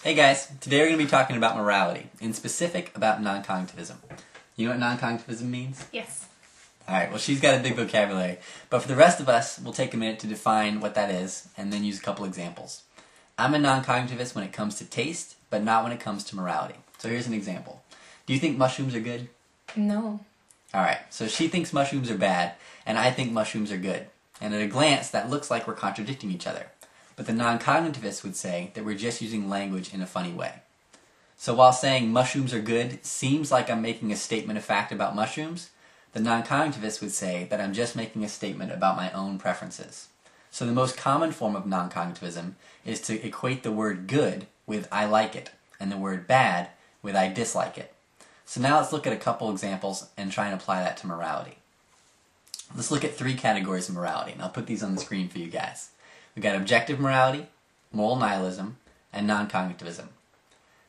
Hey guys, today we're going to be talking about morality, in specific about non-cognitivism. You know what non-cognitivism means? Yes. Alright, well she's got a big vocabulary, but for the rest of us, we'll take a minute to define what that is, and then use a couple examples. I'm a non-cognitivist when it comes to taste, but not when it comes to morality. So here's an example. Do you think mushrooms are good? No. Alright, so she thinks mushrooms are bad, and I think mushrooms are good. And at a glance, that looks like we're contradicting each other. But the non-cognitivist would say that we're just using language in a funny way. So while saying mushrooms are good seems like I'm making a statement of fact about mushrooms, the non-cognitivist would say that I'm just making a statement about my own preferences. So the most common form of non-cognitivism is to equate the word good with I like it, and the word bad with I dislike it. So now let's look at a couple examples and try and apply that to morality. Let's look at three categories of morality, and I'll put these on the screen for you guys. We've got objective morality, moral nihilism, and non-cognitivism.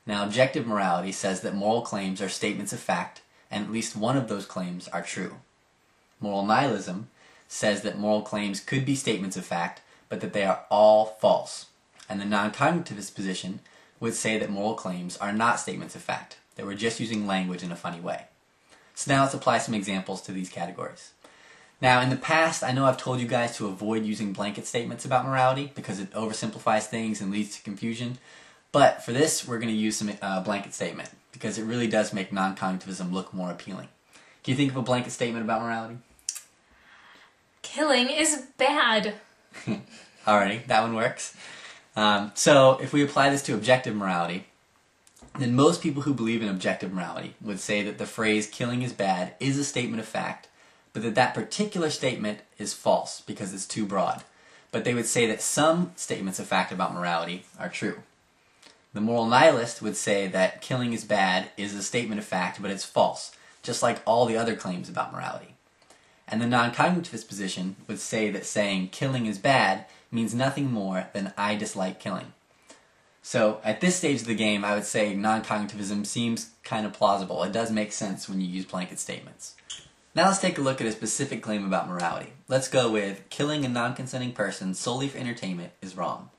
Now, objective morality says that moral claims are statements of fact, and at least one of those claims are true. Moral nihilism says that moral claims could be statements of fact, but that they are all false. And the non-cognitivist position would say that moral claims are not statements of fact, that we're just using language in a funny way. So now let's apply some examples to these categories. Now, in the past, I know I've told you guys to avoid using blanket statements about morality because it oversimplifies things and leads to confusion. But for this, we're going to use some blanket statement because it really does make non-cognitivism look more appealing. Can you think of a blanket statement about morality? Killing is bad. Alrighty, that one works. So if we apply this to objective morality, then most people who believe in objective morality would say that the phrase killing is bad is a statement of fact, but that particular statement is false because it's too broad. But they would say that some statements of fact about morality are true. The moral nihilist would say that killing is bad is a statement of fact, but it's false, just like all the other claims about morality. And the non-cognitivist position would say that saying killing is bad means nothing more than I dislike killing. So at this stage of the game, I would say non-cognitivism seems kind of plausible. It does make sense when you use blanket statements. Now let's take a look at a specific claim about morality. Let's go with killing a non-consenting person solely for entertainment is wrong.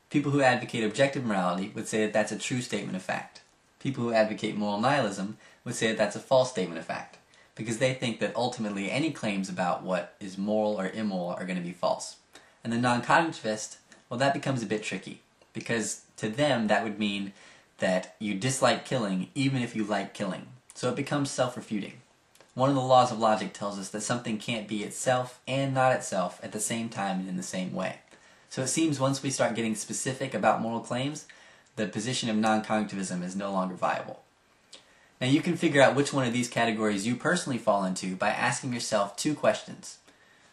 People who advocate objective morality would say that that's a true statement of fact. People who advocate moral nihilism would say that that's a false statement of fact, because they think that ultimately any claims about what is moral or immoral are going to be false. And the non-cognitivist, well, that becomes a bit tricky, because to them that would mean that you dislike killing even if you like killing. So it becomes self-refuting. One of the laws of logic tells us that something can't be itself and not itself at the same time and in the same way. So it seems once we start getting specific about moral claims, the position of non-cognitivism is no longer viable. Now you can figure out which one of these categories you personally fall into by asking yourself two questions.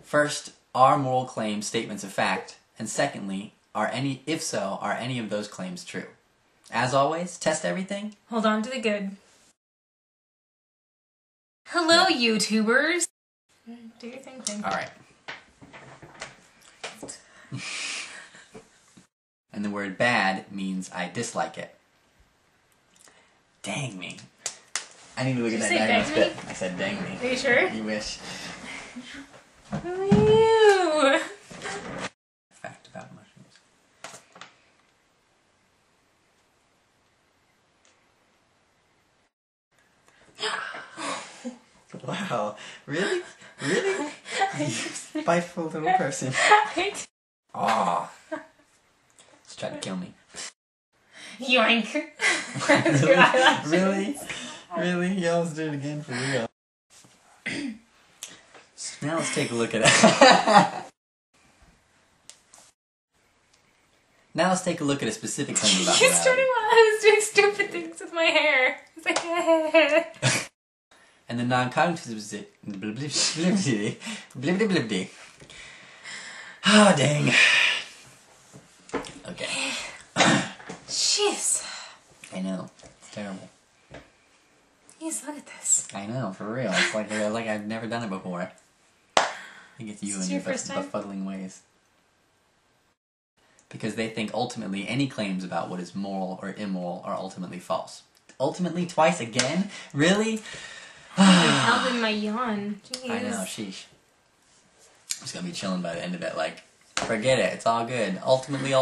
First, are moral claims statements of fact? And secondly, if so, are any of those claims true? As always, test everything. Hold on to the good. Hello, YouTubers. Do your thing. Alright. And the word bad means I dislike it. Dang me. I need to look at that diagram spit. I said dang me. Are you sure? You wish. Ew. Fact about mushrooms. Wow. Really? Really? You spiteful little person. Oh. Just tried to kill me. Yoink. Really? Really? You almost did it again for real. So now let's take a look at it. Now let's take a look at a specific claim about You morality. started while I was doing stupid things with my hair. It's like, And the non-cognitivist... Oh, dang. Okay. jeez. I know. It's terrible. Please look at this. I know, for real. It's like I've never done it before. I think it's you and your befuddling ways. Because they think ultimately any claims about what is moral or immoral are ultimately false. Ultimately, twice again? Really? I'm held in my yawn. Jeez. I know, sheesh. I'm just gonna be chilling by the end of it, like, forget it, it's all good. Ultimately.